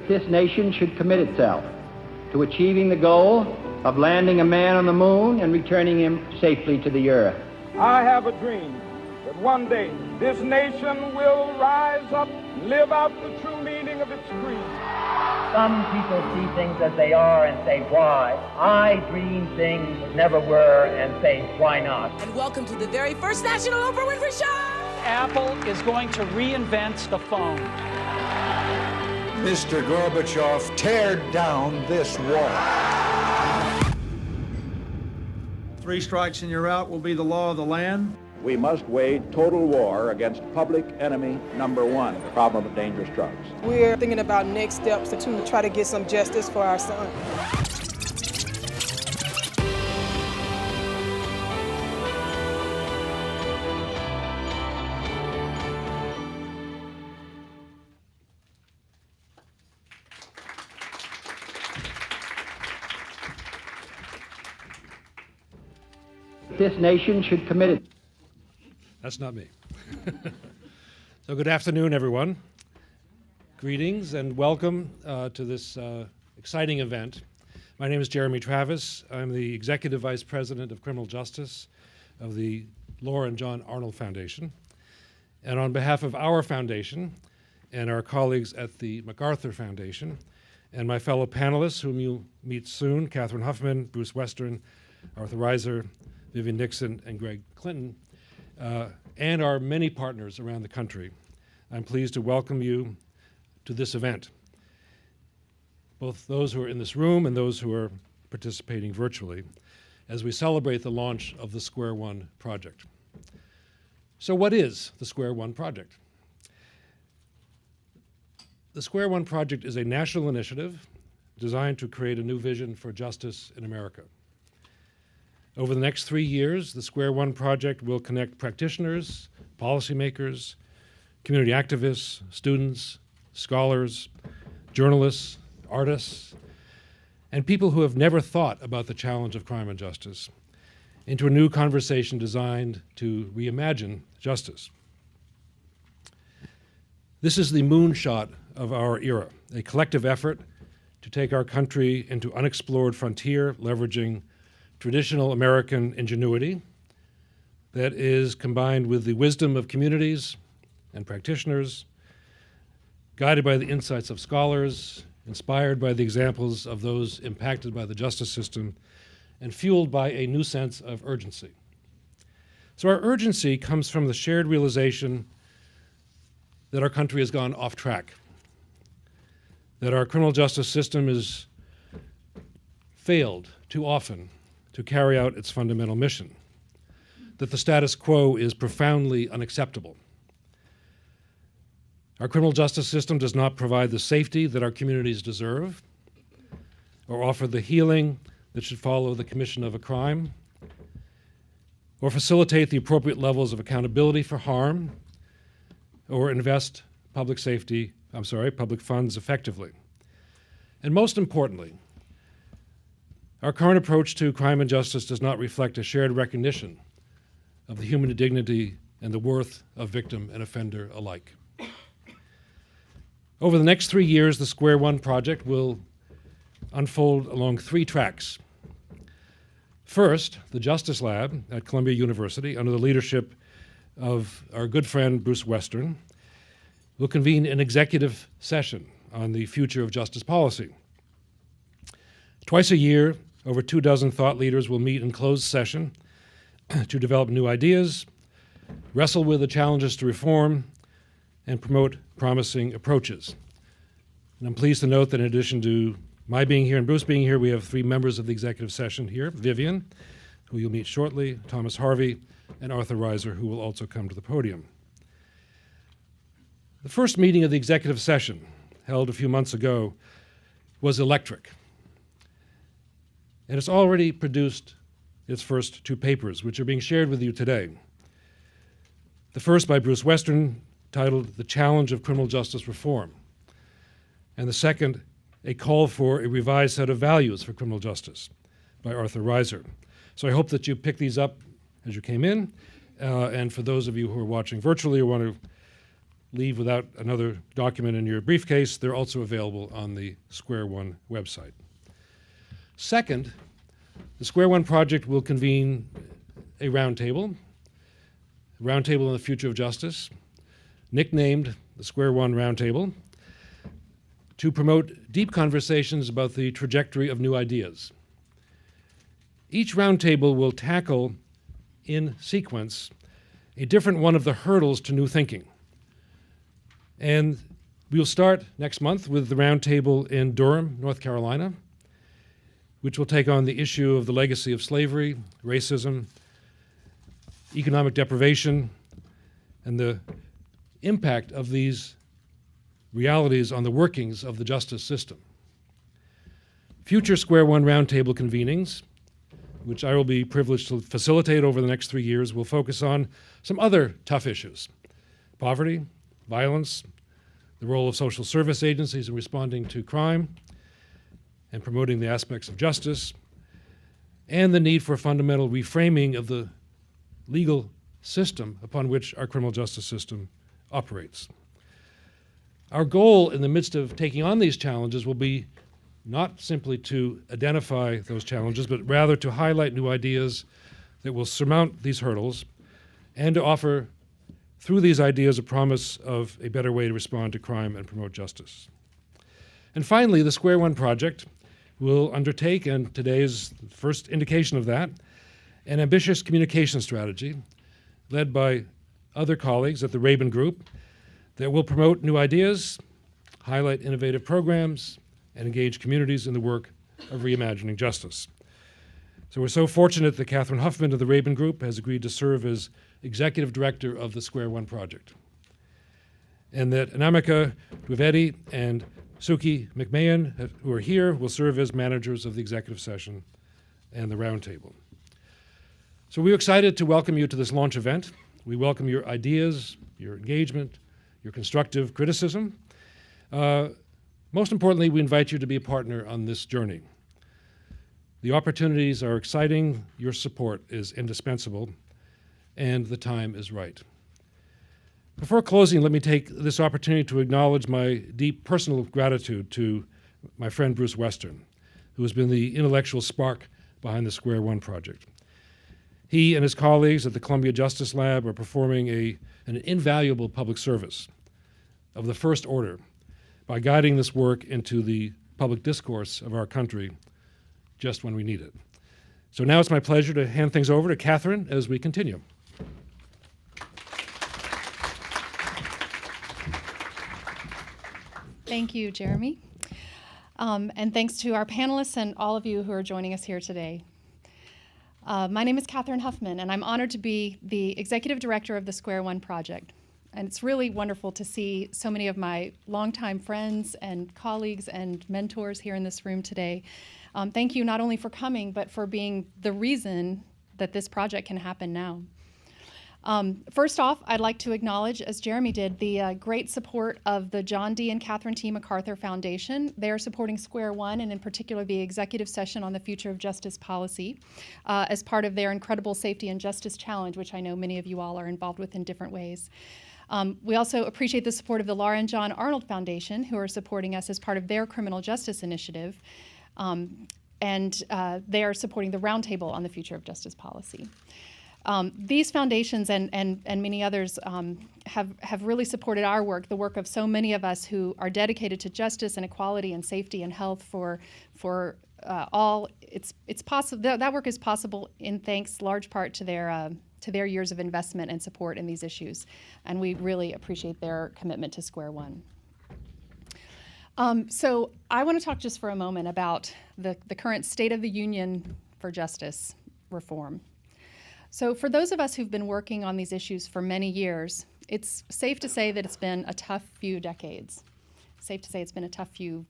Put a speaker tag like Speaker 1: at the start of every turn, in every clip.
Speaker 1: This nation should commit itself to achieving the goal of landing a man on the moon and returning him safely to the earth.
Speaker 2: I have a dream that one day this nation will rise up and live out the true meaning of its creed.
Speaker 3: Some people see things as they are and say, why? I dream things that never were and say, why not?
Speaker 4: And welcome to the very first National Oprah Winfrey Show!
Speaker 5: Apple is going to reinvent the phone.
Speaker 6: Mr. Gorbachev, tear down this wall.
Speaker 7: 3 strikes and you're out will be the law of the land.
Speaker 8: We must wage total war against public enemy number 1, the problem of dangerous drugs.
Speaker 9: We're thinking about next steps to try to get some justice for our son.
Speaker 1: This nation should commit it.
Speaker 10: That's not me. So good afternoon, everyone. Greetings and welcome to this exciting event. My name is Jeremy Travis. I'm the Executive Vice President of Criminal Justice of the Laura and John Arnold Foundation. And on behalf of our foundation and our colleagues at the MacArthur Foundation and my fellow panelists, whom you'll meet soon, Catherine Huffman, Bruce Western, Arthur Reiser, Vivian Nixon, and Greg Clinton, and our many partners around the country, I'm pleased to welcome you to this event, both those who are in this room and those who are participating virtually, as we celebrate the launch of the Square One project. So what is the Square One project? The Square One project is a national initiative designed to create a new vision for justice in America. Over the next 3 years, the Square One project will connect practitioners, policymakers, community activists, students, scholars, journalists, artists, and people who have never thought about the challenge of crime and justice into a new conversation designed to reimagine justice. This is the moonshot of our era, a collective effort to take our country into unexplored frontier, leveraging traditional American ingenuity that is combined with the wisdom of communities and practitioners, guided by the insights of scholars, inspired by the examples of those impacted by the justice system, and fueled by a new sense of urgency. So our urgency comes from the shared realization that our country has gone off track, that our criminal justice system has failed too often to carry out its fundamental mission, that the status quo is profoundly unacceptable. Our criminal justice system does not provide the safety that our communities deserve, or offer the healing that should follow the commission of a crime, or facilitate the appropriate levels of accountability for harm, or invest public funds effectively. And most importantly, our current approach to crime and justice does not reflect a shared recognition of the human dignity and the worth of victim and offender alike. Over the next 3 years, the Square One project will unfold along 3 tracks. First, the Justice Lab at Columbia University, under the leadership of our good friend Bruce Western, will convene an executive session on the future of justice policy. Twice a year, over 24 thought leaders will meet in closed session to develop new ideas, wrestle with the challenges to reform, and promote promising approaches. And I'm pleased to note that in addition to my being here and Bruce being here, we have 3 members of the executive session here: Vivian, who you'll meet shortly, Thomas Harvey, and Arthur Reiser, who will also come to the podium. The first meeting of the executive session, held a few months ago, was electric. And it's already produced its first 2 papers, which are being shared with you today. The first by Bruce Western, titled "The Challenge of Criminal Justice Reform," and the second, "A Call for a Revised Set of Values for Criminal Justice," by Arthur Reiser. So I hope that you pick these up as you came in, and for those of you who are watching virtually or want to leave without another document in your briefcase, they're also available on the Square One website. Second, the Square One project will convene a roundtable on the future of justice, nicknamed the Square One Roundtable, to promote deep conversations about the trajectory of new ideas. Each roundtable will tackle, in sequence, a different one of the hurdles to new thinking. And we'll start next month with the roundtable in Durham, North Carolina, which will take on the issue of the legacy of slavery, racism, economic deprivation, and the impact of these realities on the workings of the justice system. Future Square One Roundtable convenings, which I will be privileged to facilitate over the next 3 years, will focus on some other tough issues: poverty, violence, the role of social service agencies in responding to crime and promoting the aspects of justice, and the need for a fundamental reframing of the legal system upon which our criminal justice system operates. Our goal in the midst of taking on these challenges will be not simply to identify those challenges, but rather to highlight new ideas that will surmount these hurdles and to offer, through these ideas, a promise of a better way to respond to crime and promote justice. And finally, the Square One Project will undertake, and today is the first indication of that, an ambitious communication strategy led by other colleagues at the Rabin Group that will promote new ideas, highlight innovative programs, and engage communities in the work of reimagining justice. So we're so fortunate that Catherine Huffman of the Rabin Group has agreed to serve as executive director of the Square One Project, and that Anamika Dwivedi and Suki McMahon, who are here, will serve as managers of the executive session and the roundtable. So we're excited to welcome you to this launch event. We welcome your ideas, your engagement, your constructive criticism. Most importantly, we invite you to be a partner on this journey. The opportunities are exciting, your support is indispensable, and the time is right. Before closing, let me take this opportunity to acknowledge my deep personal gratitude to my friend Bruce Western, who has been the intellectual spark behind the Square One project. He and his colleagues at the Columbia Justice Lab are performing an invaluable public service of the first order by guiding this work into the public discourse of our country just when we need it. So now it's my pleasure to hand things over to Catherine as we continue.
Speaker 11: Thank you, Jeremy. And thanks to our panelists and all of you who are joining us here today. My name is Catherine Huffman, and I'm honored to be the executive director of the Square One Project. And it's really wonderful to see so many of my longtime friends and colleagues and mentors here in this room today. Thank you not only for coming, but for being the reason that this project can happen now. First off, I'd like to acknowledge, as Jeremy did, the great support of the John D. and Catherine T. MacArthur Foundation. They are supporting Square One, and in particular the executive session on the future of justice policy as part of their incredible Safety and Justice Challenge, which I know many of you all are involved with in different ways. We also appreciate the support of the Laura and John Arnold Foundation, who are supporting us as part of their criminal justice initiative. And they are supporting the Roundtable on the Future of Justice Policy. These foundations and many others have really supported our work, the work of so many of us who are dedicated to justice and equality and safety and health for all. It's possible that work is possible in thanks large part to their years of investment and support in these issues, and we really appreciate their commitment to Square One. So I want to talk just for a moment about the current state of the union for justice reform. So for those of us who've been working on these issues for many years, it's safe to say that it's been a tough few decades. Safe to say it's been a tough few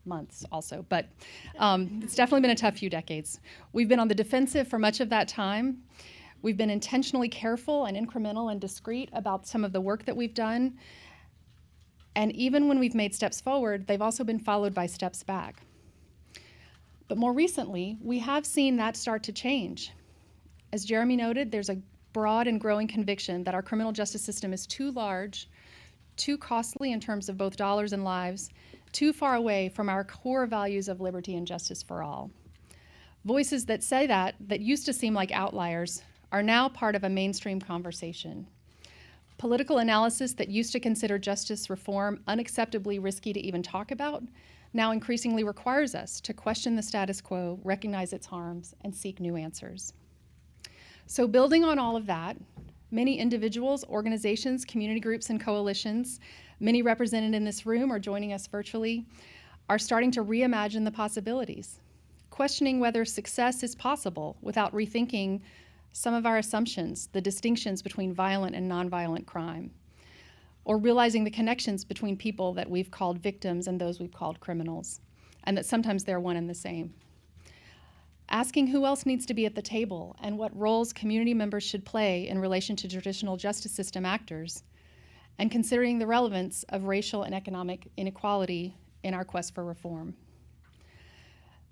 Speaker 11: months also, but it's definitely been a tough few decades. We've been on the defensive for much of that time. We've been intentionally careful and incremental and discreet about some of the work that we've done. And even when we've made steps forward, they've also been followed by steps back. But more recently, we have seen that start to change. As Jeremy noted, there's a broad and growing conviction that our criminal justice system is too large, too costly in terms of both dollars and lives, too far away from our core values of liberty and justice for all. Voices that say that used to seem like outliers, are now part of a mainstream conversation. Political analysis that used to consider justice reform unacceptably risky to even talk about now increasingly requires us to question the status quo, recognize its harms, and seek new answers. So building on all of that, many individuals, organizations, community groups, and coalitions, many represented in this room or joining us virtually, are starting to reimagine the possibilities, questioning whether success is possible without rethinking some of our assumptions, the distinctions between violent and nonviolent crime, or realizing the connections between people that we've called victims and those we've called criminals, and that sometimes they're one and the same. Asking who else needs to be at the table and what roles community members should play in relation to traditional justice system actors, and considering the relevance of racial and economic inequality in our quest for reform.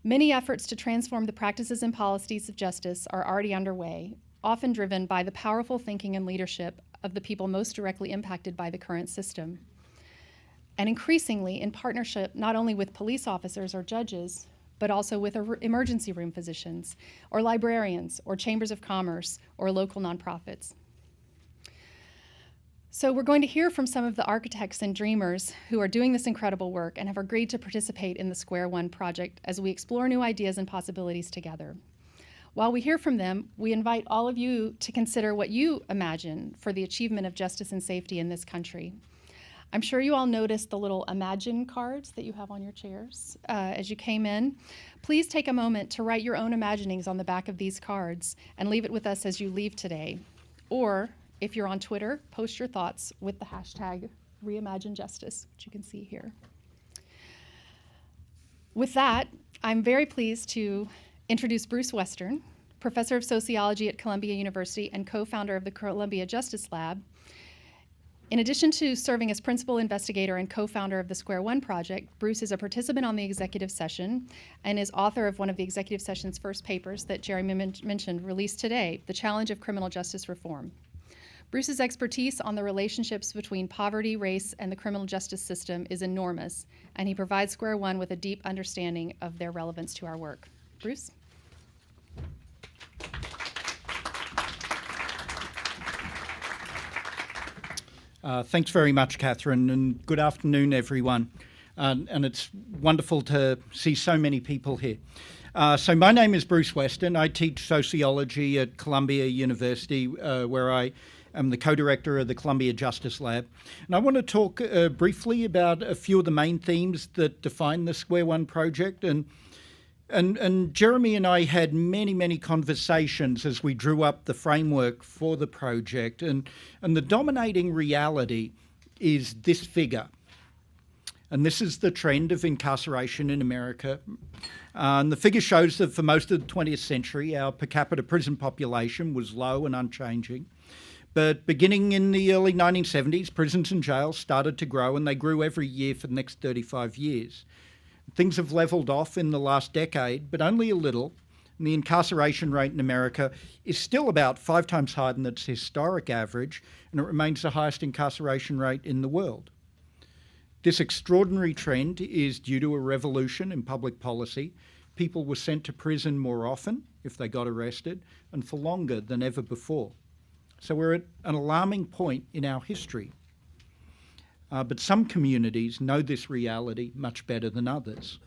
Speaker 11: Many efforts to transform the practices and policies of justice are already underway, often driven by the powerful thinking and leadership of the people most directly impacted by the current system. And increasingly in partnership not only with police officers or judges, but also with emergency room physicians, or librarians, or chambers of commerce, or local nonprofits. So we're going to hear from some of the architects and dreamers who are doing this incredible work and have agreed to participate in the Square One project as we explore new ideas and possibilities together. While we hear from them, we invite all of you to consider what you imagine for the achievement of justice and safety in this country. I'm sure you all noticed the little Imagine cards that you have on your chairs as you came in. Please take a moment to write your own imaginings on the back of these cards and leave it with us as you leave today. Or, if you're on Twitter, post your thoughts with the hashtag #ReimagineJustice, which you can see here. With that, I'm very pleased to introduce Bruce Western, professor of sociology at Columbia University and co-founder of the Columbia Justice Lab. In addition to serving as principal investigator and co-founder of the Square One project, Bruce is a participant on the executive session and is author of one of the executive session's first papers that Jeremy mentioned, released today, The Challenge of Criminal Justice Reform. Bruce's expertise on the relationships between poverty, race, and the criminal justice system is enormous, and he provides Square One with a deep understanding of their relevance to our work. Bruce?
Speaker 12: Thanks very much, Catherine, and good afternoon, everyone. And it's wonderful to see so many people here. So my name is Bruce Western. I teach sociology at Columbia University, where I am the co-director of the Columbia Justice Lab. And I want to talk briefly about a few of the main themes that define the Square One project. And Jeremy and I had many conversations as we drew up the framework for the project. And the dominating reality is this figure. And this is the trend of incarceration in America. And the figure shows that for most of the 20th century, our per capita prison population was low and unchanging. But beginning in the early 1970s, prisons and jails started to grow, and they grew every year for the next 35 years. Things have leveled off in the last decade, but only a little. And the incarceration rate in America is still about 5 times higher than its historic average, and it remains the highest incarceration rate in the world. This extraordinary trend is due to a revolution in public policy. People were sent to prison more often if they got arrested, and for longer than ever before. So we're at an alarming point in our history. But some communities know this reality much better than others.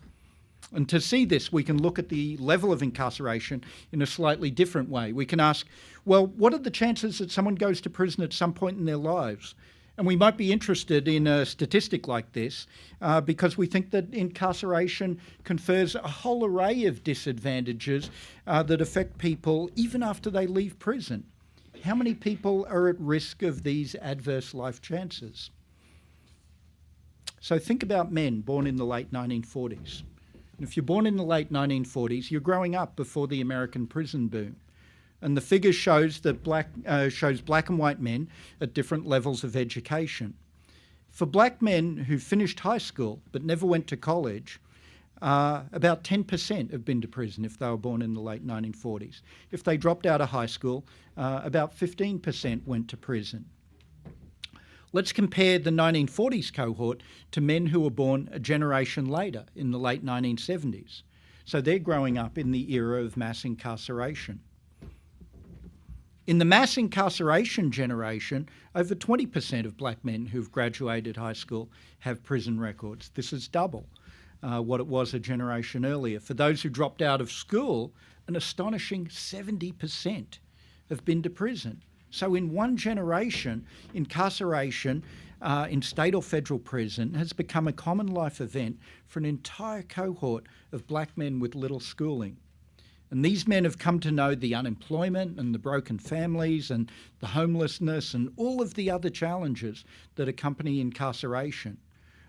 Speaker 12: And to see this, we can look at the level of incarceration in a slightly different way. We can ask, well, what are the chances that someone goes to prison at some point in their lives? And we might be interested in a statistic like this because we think that incarceration confers a whole array of disadvantages that affect people even after they leave prison. How many people are at risk of these adverse life chances? So think about men born in the late 1940s. And if you're born in the late 1940s, you're growing up before the American prison boom. And the figure shows that black and white men at different levels of education. For black men who finished high school but never went to college, about 10% have been to prison if they were born in the late 1940s. If they dropped out of high school, about 15% went to prison. Let's compare the 1940s cohort to men who were born a generation later in the late 1970s. So they're growing up in the era of mass incarceration. In the mass incarceration generation, over 20% of black men who've graduated high school have prison records. This is double what it was a generation earlier. For those who dropped out of school, an astonishing 70% have been to prison. So in one generation, incarceration in state or federal prison has become a common life event for an entire cohort of black men with little schooling. And these men have come to know the unemployment and the broken families and the homelessness and all of the other challenges that accompany incarceration.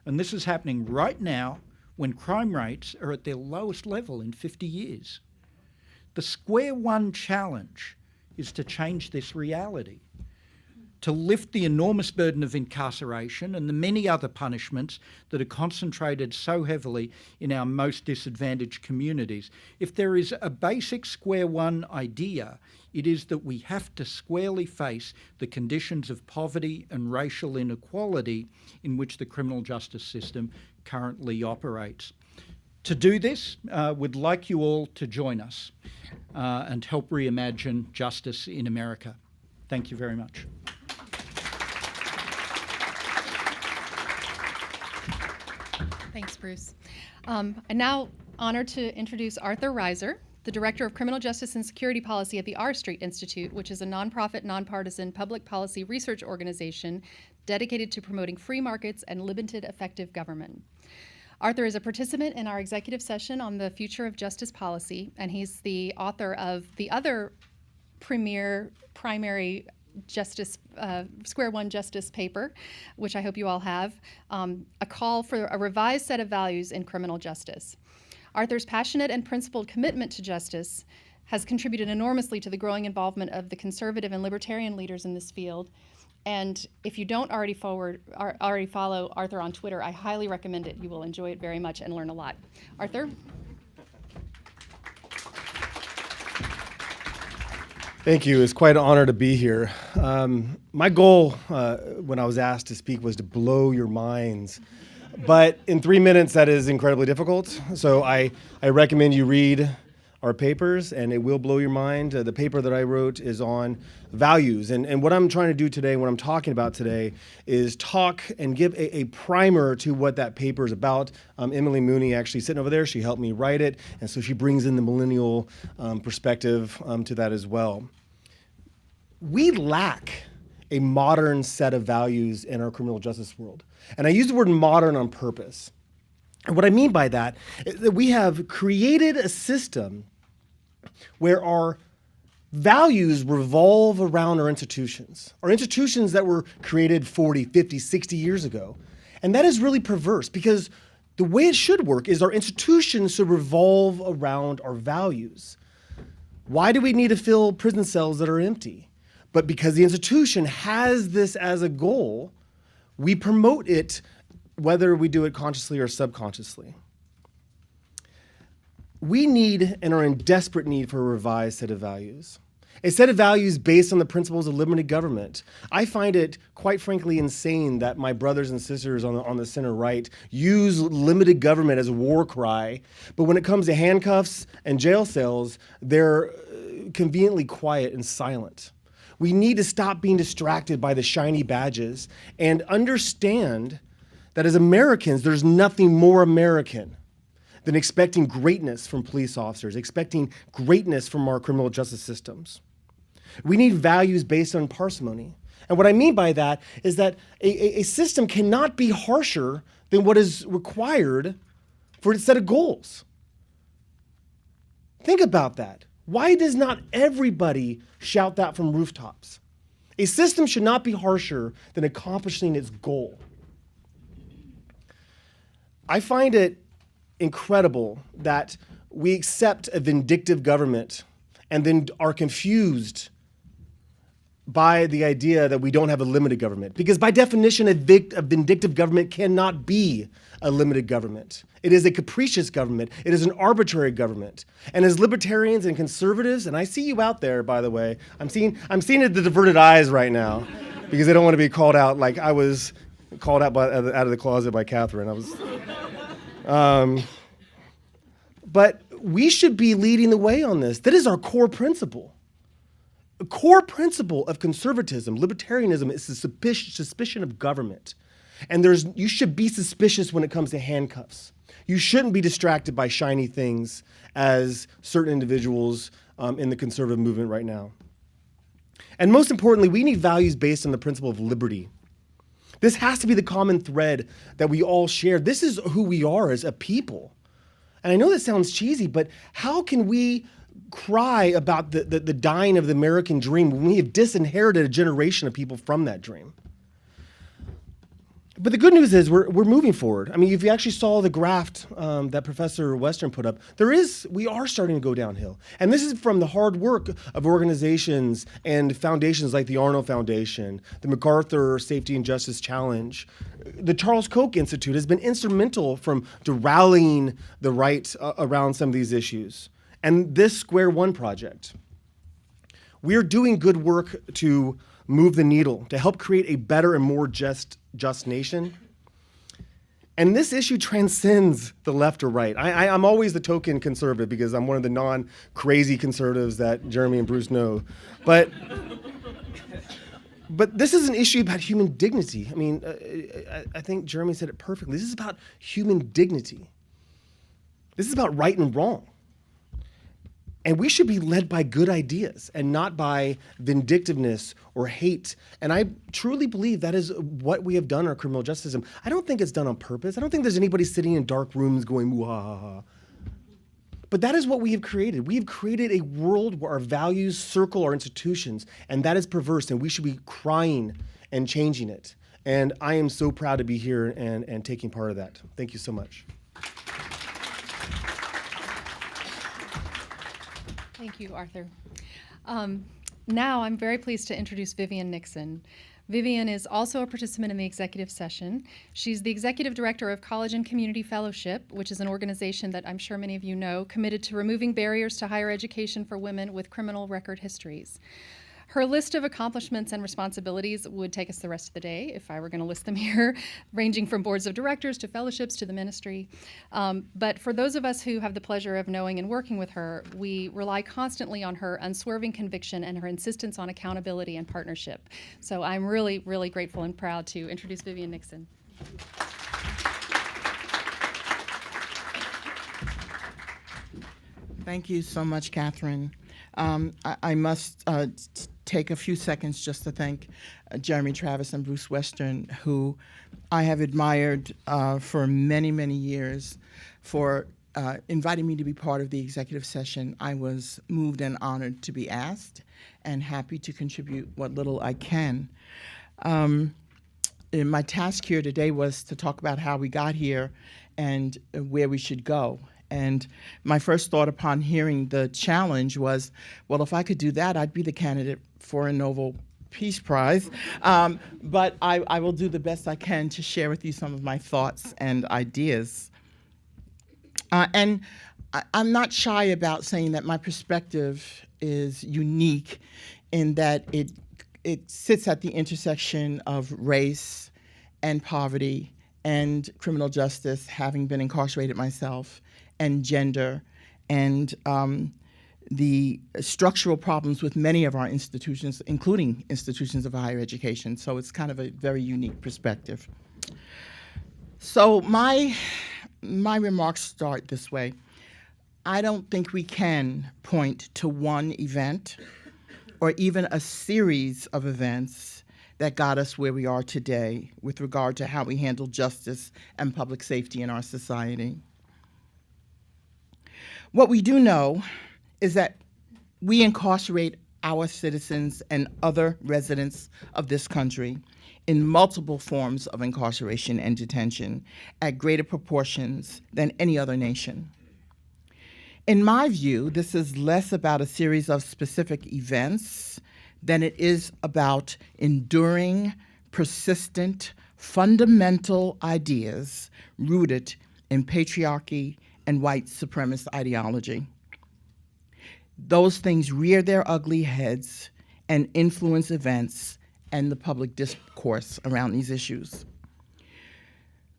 Speaker 12: And this is happening right now when crime rates are at their lowest level in 50 years. The square one challenge is to change this reality, to lift the enormous burden of incarceration and the many other punishments that are concentrated so heavily in our most disadvantaged communities. If there is a basic square one idea, it is that we have to squarely face the conditions of poverty and racial inequality in which the criminal justice system currently operates. To do this, we'd like you all to join us and help reimagine justice in America. Thank you very much.
Speaker 11: Thanks, Bruce. I'm now honored to introduce Arthur Reiser, the Director of Criminal Justice and Security Policy at the R Street Institute, which is a nonprofit, nonpartisan public policy research organization dedicated to promoting free markets and limited effective government. Arthur is a participant in our executive session on the future of justice policy, and he's the author of the other primary justice, Square One Justice paper, which I hope you all have, a call for a revised set of values in criminal justice. Arthur's passionate and principled commitment to justice has contributed enormously to the growing involvement of the conservative and libertarian leaders in this field. And if you don't already follow Arthur on Twitter, I highly recommend it. You will enjoy it very much and learn a lot. Arthur?
Speaker 13: Thank you. It's quite an honor to be here. My goal when I was asked to speak was to blow your minds. But in 3 minutes, that is incredibly difficult. So I recommend you read our papers, and it will blow your mind. The paper that I wrote is on values. And what I'm trying to do today, what I'm talking about today, is talk and give a primer to what that paper is about. Emily Mooney actually sitting over there, she helped me write it, and so she brings in the millennial perspective to that as well. We lack a modern set of values in our criminal justice world. And I use the word modern on purpose. And what I mean by that is that we have created a system where our values revolve around our institutions that were created 40, 50, 60 years ago. And that is really perverse because the way it should work is our institutions should revolve around our values. Why do we need to fill prison cells that are empty? But because the institution has this as a goal, we promote it, whether we do it consciously or subconsciously. We need and are in desperate need for a revised set of values. A set of values based on the principles of limited government. I find it, quite frankly, insane that my brothers and sisters on the center right use limited government as a war cry, but when it comes to handcuffs and jail cells, they're conveniently quiet and silent. We need to stop being distracted by the shiny badges and understand that as Americans, there's nothing more American than expecting greatness from police officers, expecting greatness from our criminal justice systems. We need values based on parsimony. And what I mean by that is that a system cannot be harsher than what is required for its set of goals. Think about that. Why does not everybody shout that from rooftops? A system should not be harsher than accomplishing its goal. I find it incredible that we accept a vindictive government and then are confused by the idea that we don't have a limited government. Because by definition, a vindictive government cannot be a limited government. It is a capricious government. It is an arbitrary government. And as libertarians and conservatives, and I see you out there, by the way, I'm seeing the diverted eyes right now because they don't want to be called out like I was called out out of the closet by Catherine. But we should be leading the way on this. That is our core principle. A core principle of conservatism, libertarianism, is the suspicion of government. And you should be suspicious when it comes to handcuffs. You shouldn't be distracted by shiny things as certain individuals in the conservative movement right now. And most importantly, we need values based on the principle of liberty. This has to be the common thread that we all share. This is who we are as a people. And I know that sounds cheesy, but how can we cry about the dying of the American dream when we have disinherited a generation of people from that dream? But the good news is we're moving forward. I mean, if you actually saw the graph that Professor Western put up, we are starting to go downhill. And this is from the hard work of organizations and foundations like the Arnold Foundation, the MacArthur Safety and Justice Challenge. The Charles Koch Institute has been instrumental to rallying the right around some of these issues. And this Square One project. We're doing good work to move the needle, to help create a better and more just nation. And this issue transcends the left or right. I'm always the token conservative because I'm one of the non-crazy conservatives that Jeremy and Bruce know. But this is an issue about human dignity. I mean, I think Jeremy said it perfectly. This is about human dignity. This is about right and wrong. And we should be led by good ideas and not by vindictiveness or hate. And I truly believe that is what we have done in our criminal justice system. I don't think it's done on purpose. I don't think there's anybody sitting in dark rooms going, "Wah." But that is what we have created. We have created a world where our values circle our institutions, and that is perverse, and we should be crying and changing it. And I am so proud to be here and taking part of that. Thank you so much.
Speaker 11: Thank you, Arthur. Now I'm very pleased to introduce Vivian Nixon. Vivian is also a participant in the executive session. She's the executive director of College and Community Fellowship, which is an organization that I'm sure many of you know, committed to removing barriers to higher education for women with criminal record histories. Her list of accomplishments and responsibilities would take us the rest of the day if I were going to list them here, ranging from boards of directors to fellowships to the ministry. But for those of us who have the pleasure of knowing and working with her, we rely constantly on her unswerving conviction and her insistence on accountability and partnership. So I'm really, really grateful and proud to introduce Vivian Nixon.
Speaker 14: Thank you so much, Catherine. I must take a few seconds just to thank Jeremy Travis and Bruce Western, who I have admired for many, many years, for inviting me to be part of the executive session. I was moved and honored to be asked and happy to contribute what little I can. My task here today was to talk about how we got here and where we should go. And my first thought upon hearing the challenge was, well, if I could do that, I'd be the candidate for a Nobel Peace Prize. But I will do the best I can to share with you some of my thoughts and ideas. And I'm not shy about saying that my perspective is unique in that it sits at the intersection of race and poverty and criminal justice, having been incarcerated myself, and gender, and the structural problems with many of our institutions, including institutions of higher education. So it's kind of a very unique perspective. So my remarks start this way. I don't think we can point to one event or even a series of events that got us where we are today with regard to how we handle justice and public safety in our society. What we do know is that we incarcerate our citizens and other residents of this country in multiple forms of incarceration and detention at greater proportions than any other nation. In my view, this is less about a series of specific events than it is about enduring, persistent, fundamental ideas rooted in patriarchy and white supremacist ideology. Those things rear their ugly heads and influence events and the public discourse around these issues.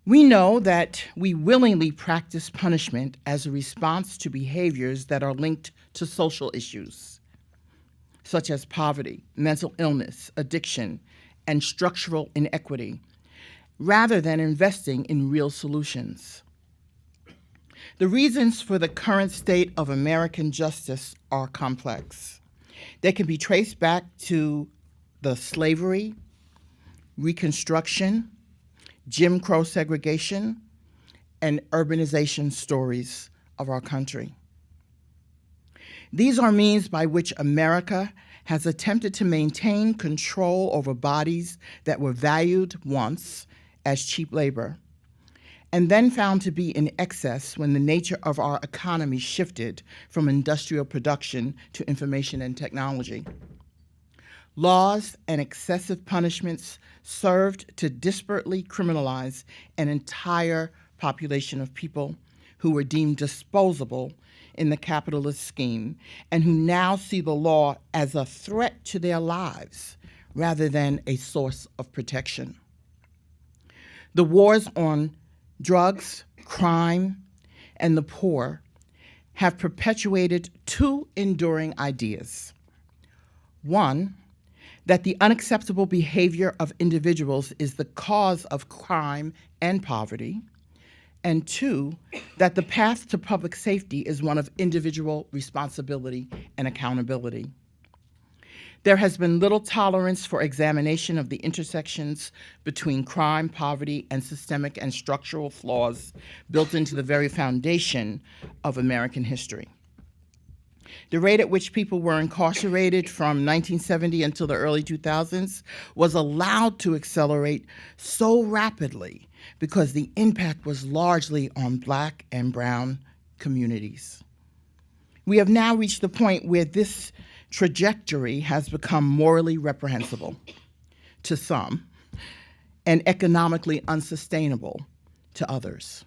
Speaker 14: We know that we willingly practice punishment as a response to behaviors that are linked to social issues, such as poverty, mental illness, addiction, and structural inequity, rather than investing in real solutions. The reasons for the current state of American justice are complex. They can be traced back to the slavery, Reconstruction, Jim Crow segregation, and urbanization stories of our country. These are means by which America has attempted to maintain control over bodies that were valued once as cheap labor, and then found to be in excess when the nature of our economy shifted from industrial production to information and technology. Laws and excessive punishments served to disparately criminalize an entire population of people who were deemed disposable in the capitalist scheme and who now see the law as a threat to their lives rather than a source of protection. The wars on drugs, crime, and the poor have perpetuated two enduring ideas. One, that the unacceptable behavior of individuals is the cause of crime and poverty, and two, that the path to public safety is one of individual responsibility and accountability. There has been little tolerance for examination of the intersections between crime, poverty, and systemic and structural flaws built into the very foundation of American history. The rate at which people were incarcerated from 1970 until the early 2000s was allowed to accelerate so rapidly because the impact was largely on Black and brown communities. We have now reached the point where this trajectory has become morally reprehensible to some and economically unsustainable to others.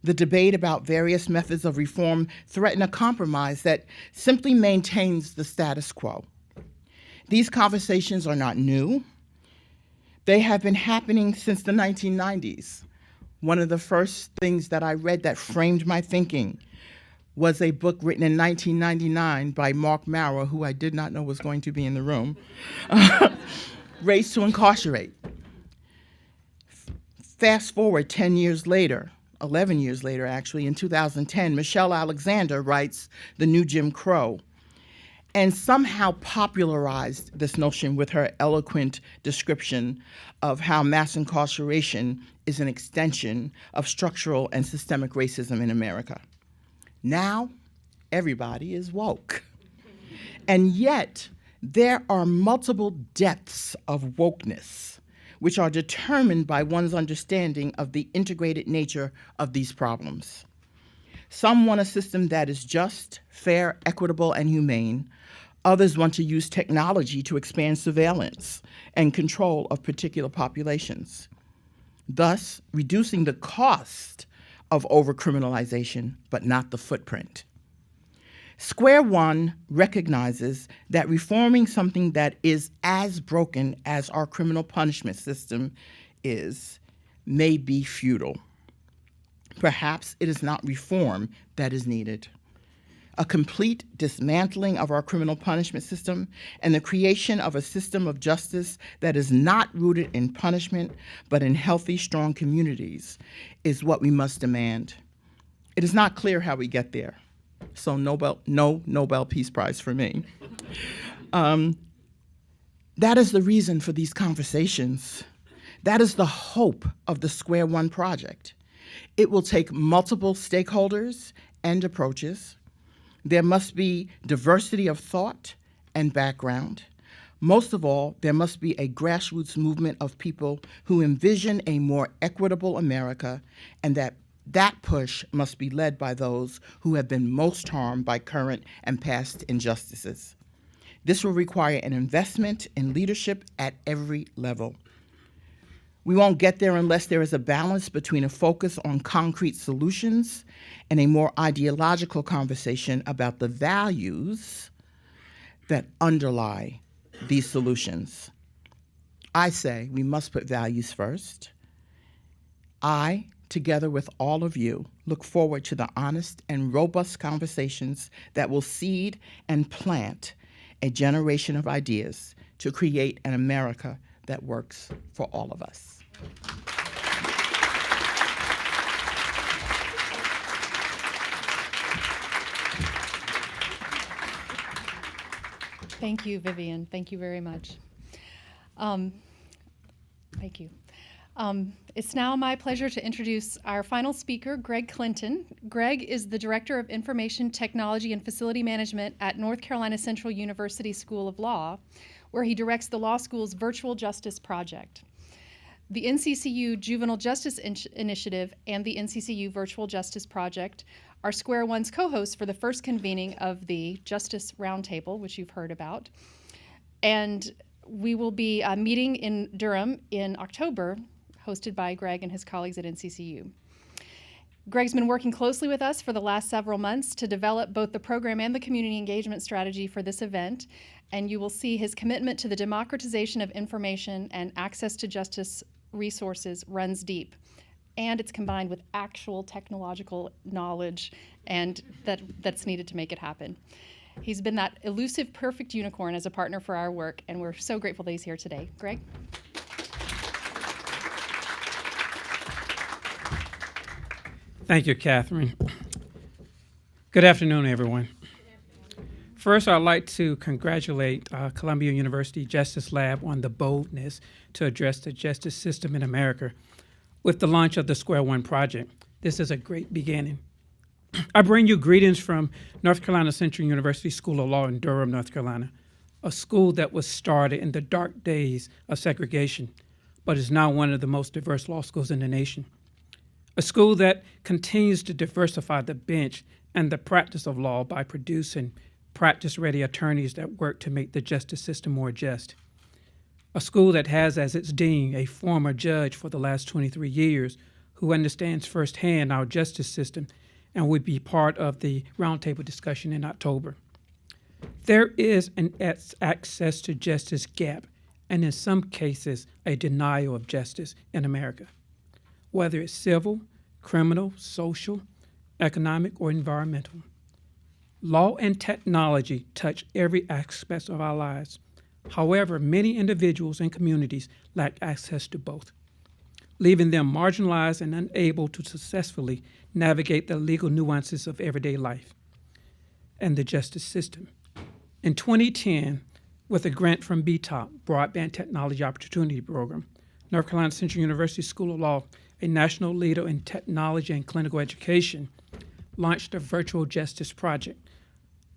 Speaker 14: The debate about various methods of reform threaten a compromise that simply maintains the status quo. These conversations are not new. They have been happening since the 1990s. One of the first things that I read that framed my thinking was a book written in 1999 by Mark Maurer, who I did not know was going to be in the room, Race to Incarcerate. Fast forward 10 years later, 11 years later actually, in 2010, Michelle Alexander writes The New Jim Crow, and somehow popularized this notion with her eloquent description of how mass incarceration is an extension of structural and systemic racism in America. Now, everybody is woke. And yet, there are multiple depths of wokeness which are determined by one's understanding of the integrated nature of these problems. Some want a system that is just, fair, equitable, and humane. Others want to use technology to expand surveillance and control of particular populations, thus reducing the cost of overcriminalization, but not the footprint. Square One recognizes that reforming something that is as broken as our criminal punishment system is may be futile. Perhaps it is not reform that is needed. A complete dismantling of our criminal punishment system and the creation of a system of justice that is not rooted in punishment but in healthy, strong communities is what we must demand. It is not clear how we get there, so no Nobel Peace Prize for me. That is the reason for these conversations. That is the hope of the Square One project. It will take multiple stakeholders and approaches. There must be diversity of thought and background. Most of all, there must be a grassroots movement of people who envision a more equitable America, and that push must be led by those who have been most harmed by current and past injustices. This will require an investment in leadership at every level. We won't get there unless there is a balance between a focus on concrete solutions and a more ideological conversation about the values that underlie these solutions. I say we must put values first. I, together with all of you, look forward to the honest and robust conversations that will seed and plant a generation of ideas to create an America that works for all of us.
Speaker 11: Thank you, Vivian. Thank you very much. Thank you. It's now my pleasure to introduce our final speaker, Greg Clinton. Greg is the Director of Information Technology and Facility Management at North Carolina Central University School of Law, where he directs the law school's Virtual Justice Project. The NCCU Juvenile Justice Initiative and the NCCU Virtual Justice Project are Square One's co-hosts for the first convening of the Justice Roundtable, which you've heard about. And we will be meeting in Durham in October, hosted by Greg and his colleagues at NCCU. Greg's been working closely with us for the last several months to develop both the program and the community engagement strategy for this event, and you will see his commitment to the democratization of information and access to justice resources runs deep, and it's combined with actual technological knowledge and that's needed to make it happen. He's been that elusive, perfect unicorn as a partner for our work, and we're so grateful that he's here today. Greg?
Speaker 15: Thank you, Catherine. Good afternoon, everyone. First, I'd like to congratulate Columbia University Justice Lab on the boldness to address the justice system in America with the launch of the Square One project. This is a great beginning. I bring you greetings from North Carolina Central University School of Law in Durham, North Carolina, a school that was started in the dark days of segregation, but is now one of the most diverse law schools in the nation. A school that continues to diversify the bench and the practice of law by producing practice-ready attorneys that work to make the justice system more just. A school that has as its dean a former judge for the last 23 years who understands firsthand our justice system and would be part of the roundtable discussion in October. There is an access to justice gap, and in some cases, a denial of justice in America, whether it's civil, criminal, social, economic, or environmental. Law and technology touch every aspect of our lives. However, many individuals and communities lack access to both, leaving them marginalized and unable to successfully navigate the legal nuances of everyday life and the justice system. In 2010, with a grant from BTOP, Broadband Technology Opportunity Program, North Carolina Central University School of Law, a national leader in technology and clinical education, launched the Virtual Justice Project.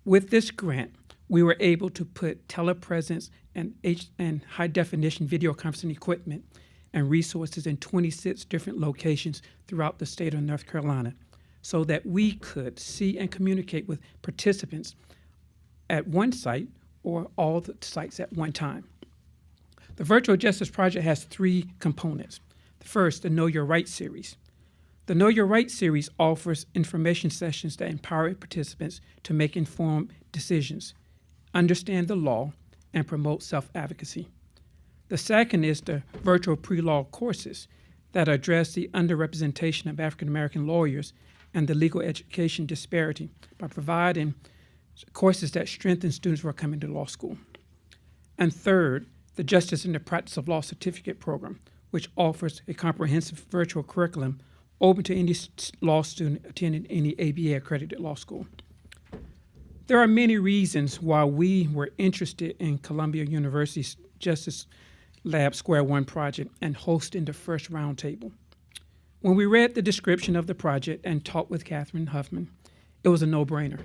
Speaker 15: With this grant, we were able to put telepresence and high-definition video conferencing equipment and resources in 26 different locations throughout the state of North Carolina so that we could see and communicate with participants at one site or all the sites at one time. The Virtual Justice Project has 3 components. The first, the Know Your Rights series. The Know Your Rights series offers information sessions that empower participants to make informed decisions, understand the law, and promote self-advocacy. The second is the virtual pre-law courses that address the underrepresentation of African American lawyers and the legal education disparity by providing courses that strengthen students who are coming to law school. And third, the Justice in the Practice of Law Certificate Program, which offers a comprehensive virtual curriculum open to any law student attending any ABA-accredited law school. There are many reasons why we were interested in Columbia University's Justice Lab Square One project and hosting the first roundtable. When we read the description of the project and talked with Catherine Huffman, it was a no-brainer.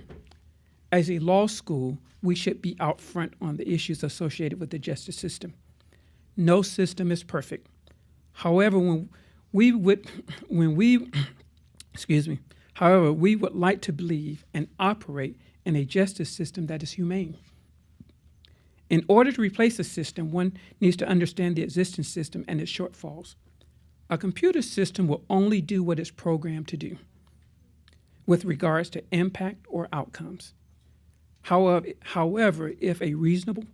Speaker 15: As a law school, we should be out front on the issues associated with the justice system. No system is perfect. However, we would like to believe and operate in a justice system that is humane. In order to replace a system, one needs to understand the existing system and its shortfalls. A computer system will only do what it's programmed to do with regards to impact or outcomes. However, if a reasonable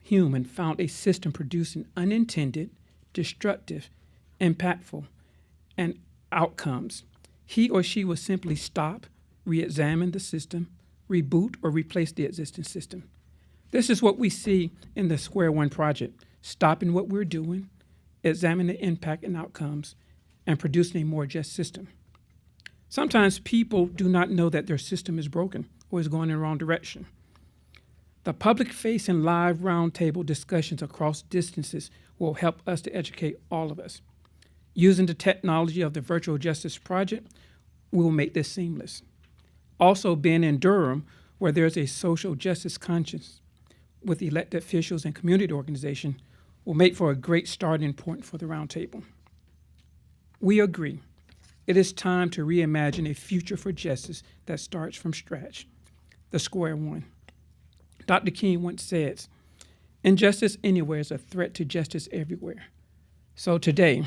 Speaker 15: human found a system producing unintended, destructive, impactful, and outcomes, he or she will simply stop, re-examine the system, reboot, or replace the existing system. This is what we see in the Square One project, stopping what we're doing, examining the impact and outcomes, and producing a more just system. Sometimes people do not know that their system is broken or is going in the wrong direction. The public-facing live roundtable discussions across distances will help us to educate all of us. Using the technology of the Virtual Justice Project, we will make this seamless. Also, being in Durham, where there's a social justice conscience with elected officials and community organizations, will make for a great starting point for the roundtable. We agree. It is time to reimagine a future for justice that starts from scratch, the Square One. Dr. King once said, "Injustice anywhere is a threat to justice everywhere." So today,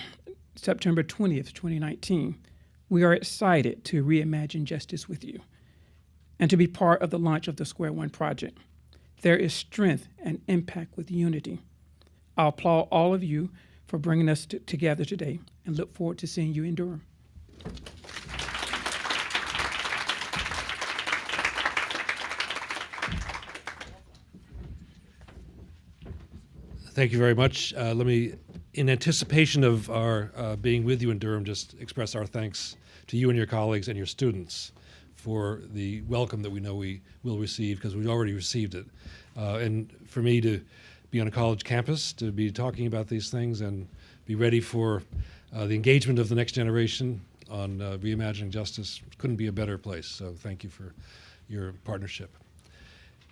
Speaker 15: September 20th, 2019, we are excited to reimagine justice with you and to be part of the launch of the Square One project. There is strength and impact with unity. I applaud all of you for bringing us together today and look forward to seeing you in Durham.
Speaker 10: Thank you very much. Let me, in anticipation of our being with you in Durham, just express our thanks to you and your colleagues and your students for the welcome that we know we will receive, because we've already received it. And for me to be on a college campus, to be talking about these things and be ready for the engagement of the next generation on reimagining justice, couldn't be a better place. So thank you for your partnership.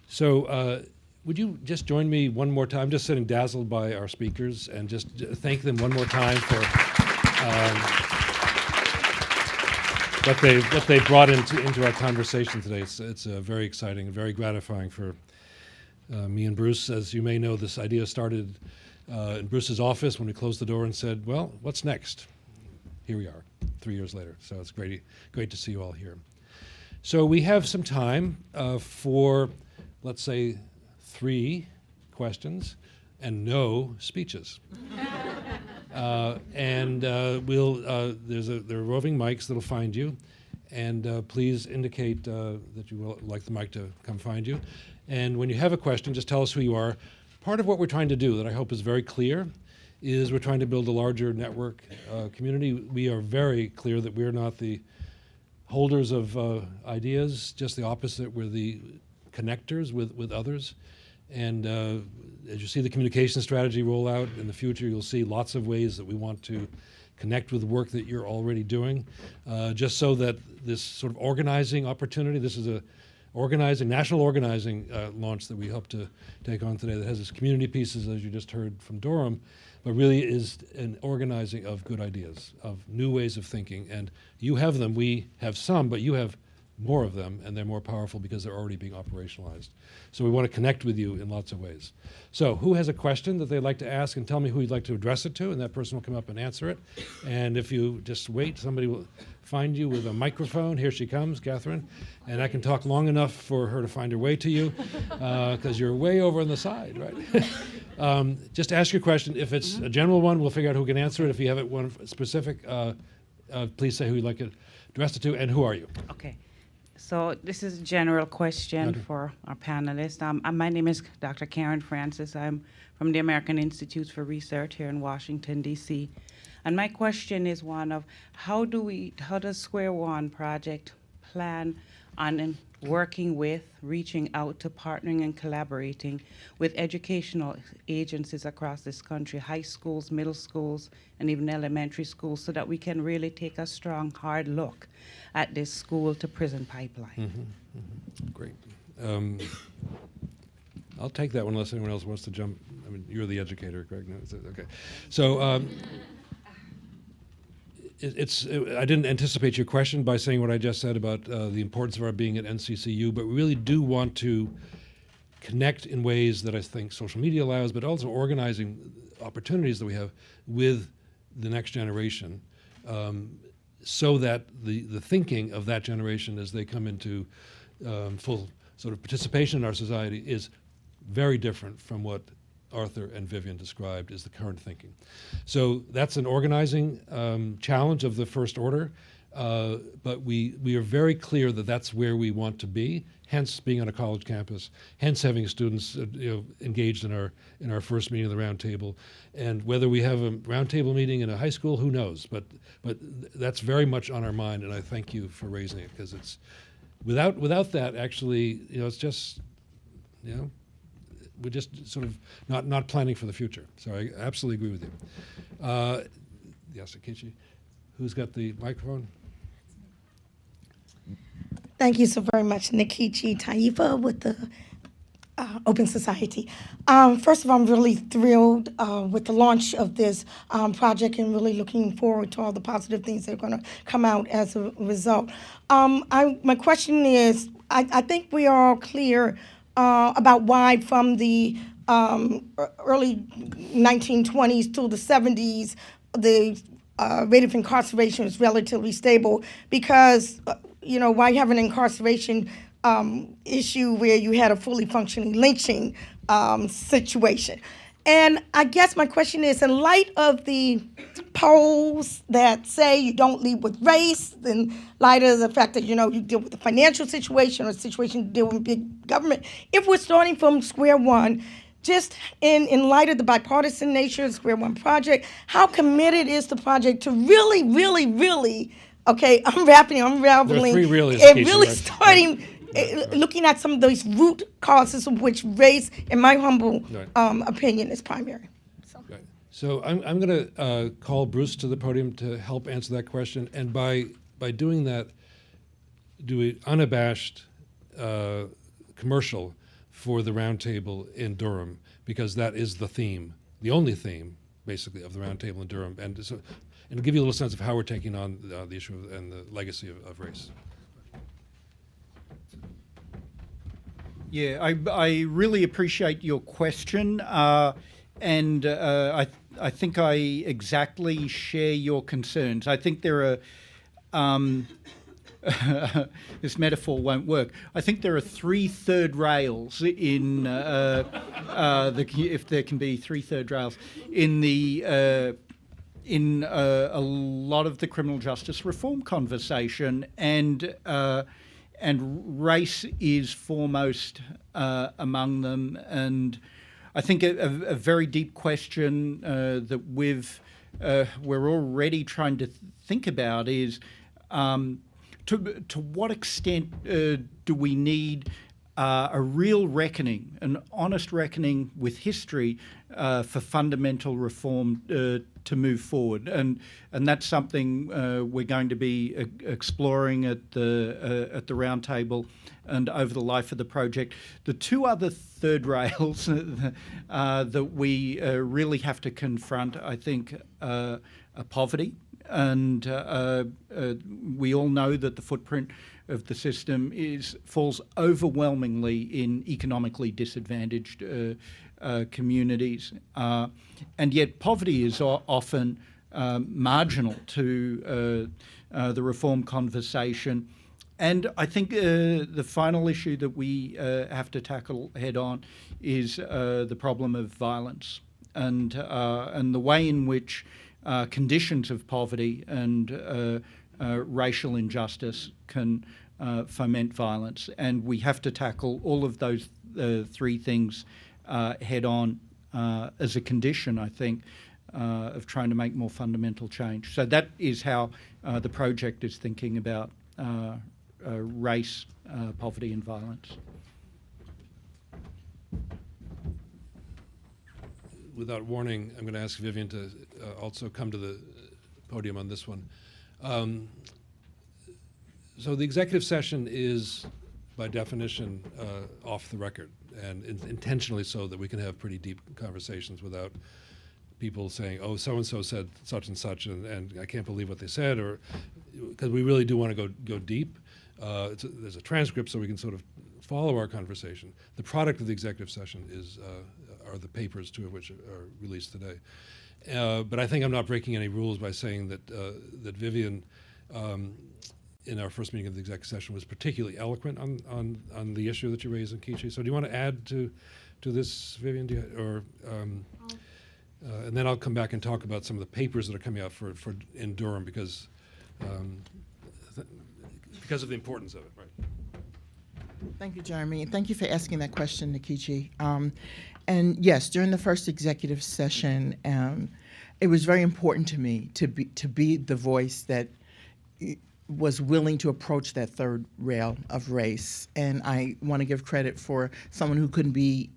Speaker 10: So would you just join me one more time? I'm just sitting dazzled by our speakers, and just thank them one more time for what they brought into our conversation today. It's very exciting and very gratifying for me and Bruce. As you may know, this idea started in Bruce's office when we closed the door and said, well, what's next? Here we are, 3 years later. So it's great to see you all here. So we have some time for, let's say, 3 questions and no speeches. There are roving mics that'll find you, and please indicate that you will like the mic to come find you. And when you have a question, just tell us who you are. Part of what we're trying to do, that I hope is very clear, is we're trying to build a larger network community. We are very clear that we're not the holders of ideas, just the opposite. We're the connectors with others. And as you see the communication strategy roll out in the future, you'll see lots of ways that we want to connect with the work that you're already doing, just so that this sort of organizing opportunity, this is a national organizing launch that we hope to take on today, that has its community pieces, as you just heard from Durham, but really is an organizing of good ideas, of new ways of thinking. And you have them, we have some, but you have more of them, and they're more powerful because they're already being operationalized. So we want to connect with you in lots of ways. So who has a question that they'd like to ask, and tell me who you'd like to address it to, and that person will come up and answer it. And if you just wait, somebody will find you with a microphone. Here she comes, Catherine. And I can talk long enough for her to find her way to you, because you're way over on the side, right? Just ask your question. If it's a general one, we'll figure out who can answer it. If you have it one specific, please say who you'd like to address it to, and who are you?
Speaker 16: Okay. So this is a general question for our panelists. My name is Dr. Karen Francis. I'm from the American Institute for Research here in Washington, D.C. And my question is one of how does Square One Project plan on working with, reaching out to, partnering and collaborating with educational agencies across this country, high schools, middle schools, and even elementary schools, so that we can really take a strong, hard look at this school to prison pipeline.
Speaker 10: Great. I'll take that one unless anyone else wants to jump. I mean, you're the educator, Greg. No, okay. So I didn't anticipate your question by saying what I just said about the importance of our being at NCCU, but we really do want to connect in ways that I think social media allows, but also organizing opportunities that we have with the next generation, so that the thinking of that generation as they come into full sort of participation in our society is very different from what Arthur and Vivian described as the current thinking. So that's an organizing challenge of the first order, but we are very clear that that's where we want to be, hence being on a college campus, hence having students engaged in our first meeting of the round table. And whether we have a round table meeting in a high school, who knows? But that's very much on our mind, and I thank you for raising it, because it's without that, actually, it's just, we're just sort of not planning for the future. So I absolutely agree with you. Yes, Akichi, who's got the microphone?
Speaker 17: Thank you so very much, Nikichi Taifa with the Open Society. First of all, I'm really thrilled with the launch of this project, and really looking forward to all the positive things that are going to come out as a result. My question is, I think we are all clear about why from the early 1920s to the 70s, the rate of incarceration was relatively stable, because why have an incarceration issue where you had a fully functioning lynching situation? And I guess my question is, in light of the polls that say you don't lead with race, in light of the fact that, you deal with the financial situation or situation to deal with big government, if we're starting from square one, just in light of the bipartisan nature of the Square One project, how committed is the project to really, really, really, okay, unraveling,
Speaker 10: There are three realists,
Speaker 17: and
Speaker 10: Keisha,
Speaker 17: really
Speaker 10: right?
Speaker 17: starting looking at some of those root causes of which race, in my humble opinion, is primary.
Speaker 10: Right. So I'm going to call Bruce to the podium to help answer that question, and by doing that, do an unabashed commercial for the roundtable in Durham, because that is the theme, the only theme, basically, of the roundtable in Durham, and so, and to give you a little sense of how we're taking on the issue and the legacy of race.
Speaker 12: Yeah, I really appreciate your question, and I think I exactly share your concerns. I think there are, this metaphor won't work. I think there are 3 third rails in, if there can be 3 third rails, in a lot of the criminal justice reform conversation, and race is foremost among them. And I think a very deep question that we're already trying to think about is, to what extent do we need a real reckoning, an honest reckoning with history for fundamental reform to move forward, and that's something we're going to be exploring at the roundtable and over the life of the project. The 2 other third rails that we really have to confront, I think, are poverty. And we all know that the footprint of the system falls overwhelmingly in economically disadvantaged communities, and yet poverty is often marginal to the reform conversation. And I think the final issue that we have to tackle head on is the problem of violence, and the way in which conditions of poverty and racial injustice can foment violence. And we have to tackle all of those 3 things head on as a condition, I think, of trying to make more fundamental change. So that is how the project is thinking about race, poverty, and violence.
Speaker 10: Without warning, I'm going to ask Vivian to also come to the podium on this one. So the executive session is, by definition, off the record, and intentionally so that we can have pretty deep conversations without people saying, oh, so-and-so said such and such, and I can't believe what they said, or because we really do want to go deep. There's a transcript, so we can sort of follow our conversation. The product of the executive session are the papers, two of which are released today. But I think I'm not breaking any rules by saying that that Vivian, in our first meeting of the executive session, was particularly eloquent on the issue that you raised in Kichi. So do you want to add to this, Vivian, and then I'll come back and talk about some of the papers that are coming out for in Durham because of the importance of it, right?
Speaker 14: Thank you, Jeremy, and thank you for asking that question, Nikichi. And yes, during the first executive session, it was very important to me to be the voice that was willing to approach that third rail of race. And I want to give credit for someone who couldn't be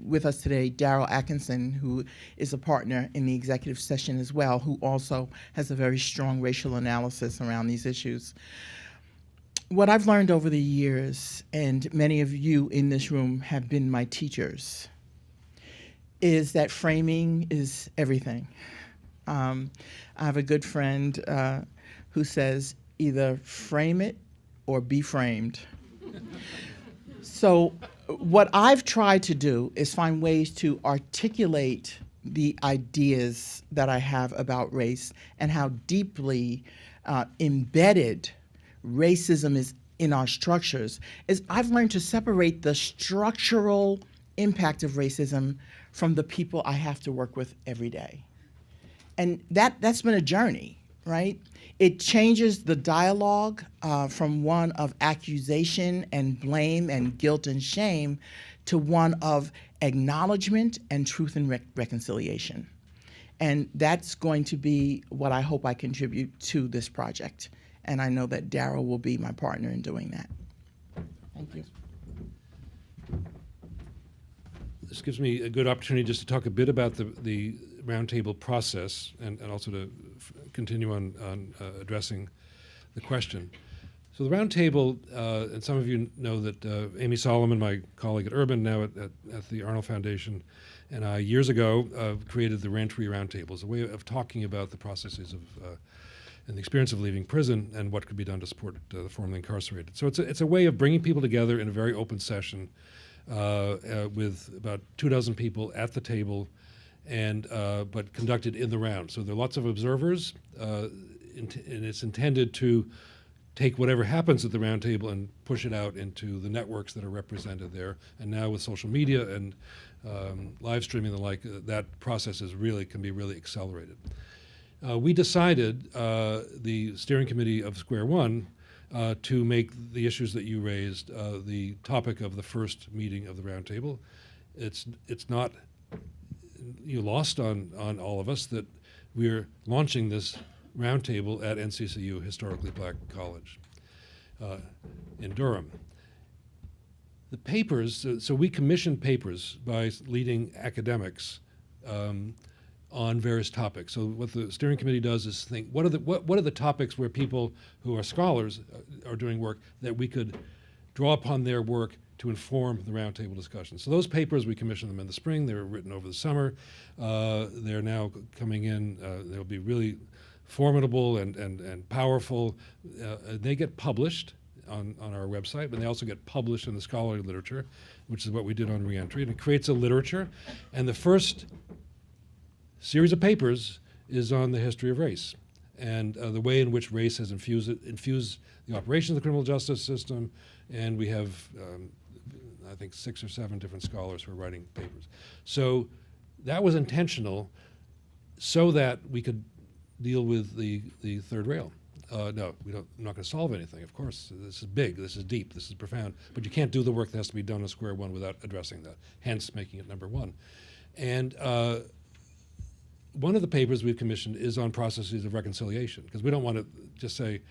Speaker 14: with us today, Darrell Atkinson, who is a partner in the executive session as well, who also has a very strong racial analysis around these issues. What I've learned over the years, and many of you in this room have been my teachers, is that framing is everything. I have a good friend who says, either frame it or be framed. So what I've tried to do is find ways to articulate the ideas that I have about race and how deeply embedded racism is in our structures. Is I've learned to separate the structural impact of racism from the people I have to work with every day. And that's been a journey, right? It changes the dialogue from one of accusation and blame and guilt and shame to one of acknowledgement and truth and reconciliation. And that's going to be what I hope I contribute to this project. And I know that Darrell will be my partner in doing that. Thank you.
Speaker 10: This gives me a good opportunity just to talk a bit about the roundtable process and also to continue on addressing the question. So the roundtable, and some of you know that Amy Solomon, my colleague at Urban, now at the Arnold Foundation, and I years ago created the Reentry Roundtable as a way of talking about the processes of and the experience of leaving prison and what could be done to support the formerly incarcerated. So it's a way of bringing people together in a very open session with about 24 people at the table, and but conducted in the round. So there are lots of observers, and it's intended to take whatever happens at the round table and push it out into the networks that are represented there. And now with social media and live streaming and the like, that process can be really accelerated. We decided, the steering committee of Square One, to make the issues that you raised the topic of the first meeting of the roundtable. It's not lost on all of us that we're launching this roundtable at NCCU, Historically Black College, in Durham. The papers, so we commissioned papers by leading academics on various topics. So what the steering committee does is think, what are the topics where people who are scholars are doing work that we could draw upon their work to inform the roundtable discussion. So those papers, we commissioned them in the spring. They were written over the summer. They're now coming in. They'll be really formidable and powerful. They get published on our website, but they also get published in the scholarly literature, which is what we did on reentry. And it creates a literature. And the first series of papers is on the history of race and the way in which race has infused the operations of the criminal justice system. And we have, I think, 6 or 7 different scholars who are writing papers. So that was intentional so that we could deal with the third rail. No, I'm not going to solve anything, of course. This is big, this is deep, this is profound, but you can't do the work that has to be done at Square One without addressing that, hence making it number one. And one of the papers we've commissioned is on processes of reconciliation, because we don't want to just say,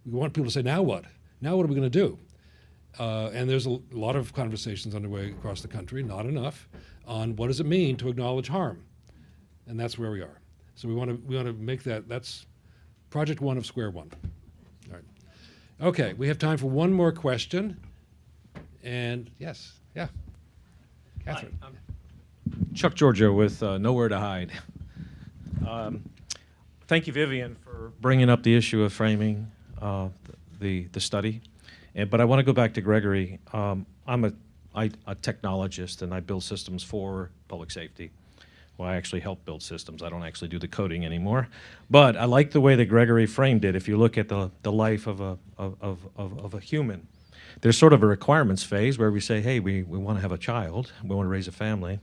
Speaker 10: we want people to say, now what? Now what are we going to do? And there's a lot of conversations underway across the country, not enough, on what does it mean to acknowledge harm? And that's where we are. So we want to make that's project one of Square One. All right. Okay, we have time for one more question. And yes, yeah. Catherine.
Speaker 18: Hi, Chuck Giorgio with Nowhere to Hide. Thank you, Vivian, for bringing up the issue of framing the study. But I want to go back to Gregory. I'm a technologist, and I build systems for public safety. Well, I actually help build systems. I don't actually do the coding anymore. But I like the way that Gregory framed it. If you look at the life of a human, there's sort of a requirements phase where we say, hey, we want to have a child. We want to raise a family.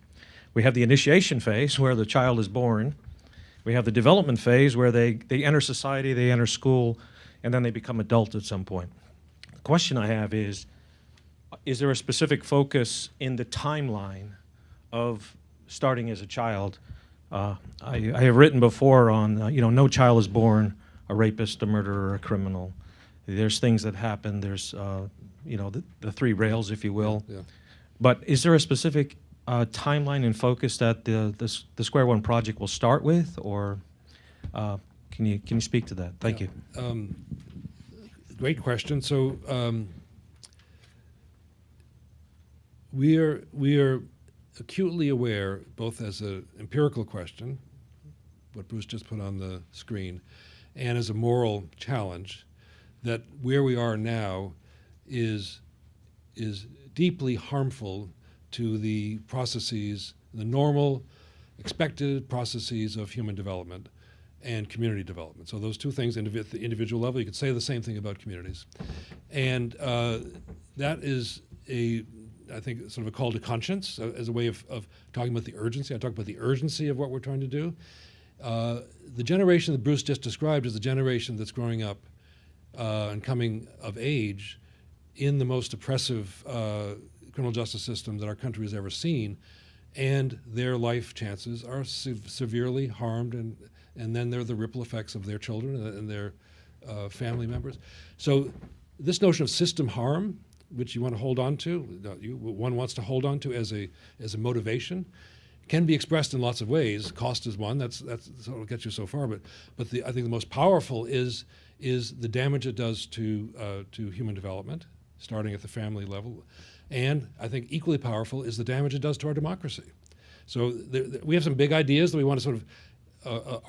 Speaker 18: We have the initiation phase where the child is born. We have the development phase where they enter society, they enter school, and then they become adult at some point. The question I have is there a specific focus in the timeline of starting as a child? I have written before on, no child is born a rapist, a murderer, a criminal. There's things that happen. There's, the three rails, if you will.
Speaker 10: Yeah.
Speaker 18: But is there a specific timeline and focus that the Square One project will start with, or can you speak to that? Thank you.
Speaker 10: Great question. So we are acutely aware, both as an empirical question, what Bruce just put on the screen, and as a moral challenge, that where we are now is deeply harmful to the processes, the normal, expected processes of human development and community development. So those two things, at the individual level, you could say the same thing about communities. And that is I think, sort of a call to conscience as a way of talking about the urgency. I talk about the urgency of what we're trying to do. The generation that Bruce just described is the generation that's growing up and coming of age in the most oppressive criminal justice system that our country has ever seen, and their life chances are severely harmed, and then there are the ripple effects of their children and their family members. So this notion of system harm, which you want to hold on to, one wants to hold on to as a motivation, can be expressed in lots of ways. Cost is one. That's what will get you so far. But I think the most powerful is the damage it does to human development, starting at the family level, and I think equally powerful is the damage it does to our democracy. So we have some big ideas that we want to sort of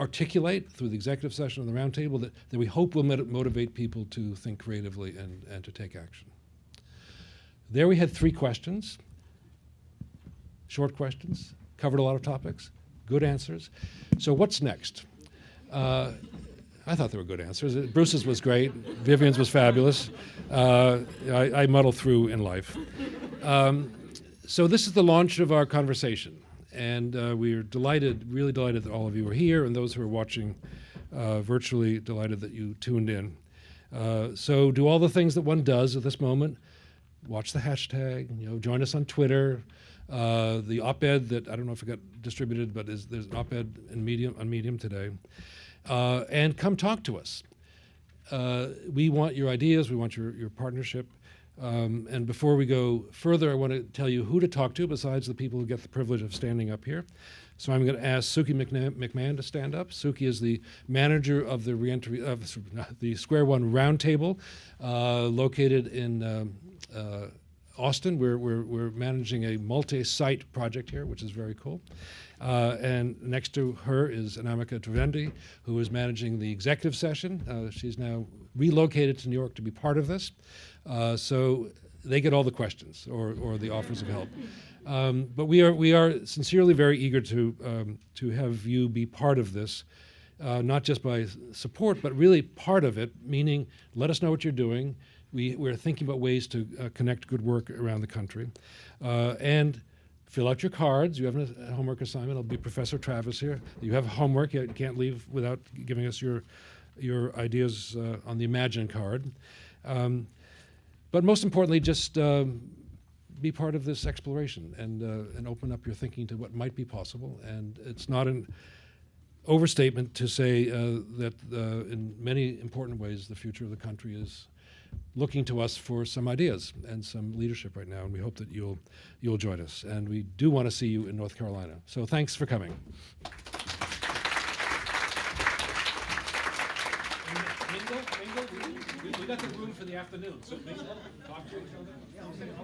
Speaker 10: articulate through the executive session and the roundtable that we hope will motivate people to think creatively and to take action. There we had 3 questions, short questions, covered a lot of topics, good answers. So what's next? I thought they were good answers. Bruce's was great. Vivian's was fabulous. I muddle through in life. So this is the launch of our conversation. And we're delighted, really delighted that all of you are here, and those who are watching virtually, delighted that you tuned in. So do all the things that one does at this moment. Watch the hashtag, join us on Twitter. The op-ed that, I don't know if it got distributed, but there's an op-ed on Medium today. And come talk to us. We want your ideas, we want your partnership. And before we go further, I want to tell you who to talk to besides the people who get the privilege of standing up here. So I'm going to ask Suki McMahon to stand up. Suki is the manager of the the Square One Roundtable, located in Austin. We're managing a multi-site project here, which is very cool. And next to her is Anamika Trivendi, who is managing the executive session. She's now relocated to New York to be part of this. So they get all the questions or the offers of help. But we are sincerely very eager to have you be part of this, not just by support, but really part of it, meaning let us know what you're doing. We're thinking about ways to connect good work around the country. And fill out your cards. You have a homework assignment. It'll be Professor Travis here. You have homework. You can't leave without giving us your ideas on the Imagine card. But most importantly, just be part of this exploration and open up your thinking to what might be possible. And it's not an overstatement to say that in many important ways, the future of the country is looking to us for some ideas and some leadership right now, and we hope that you'll join us. And we do want to see you in North Carolina. So thanks for coming. Mingle, we got the room for the afternoon, so talk to each other.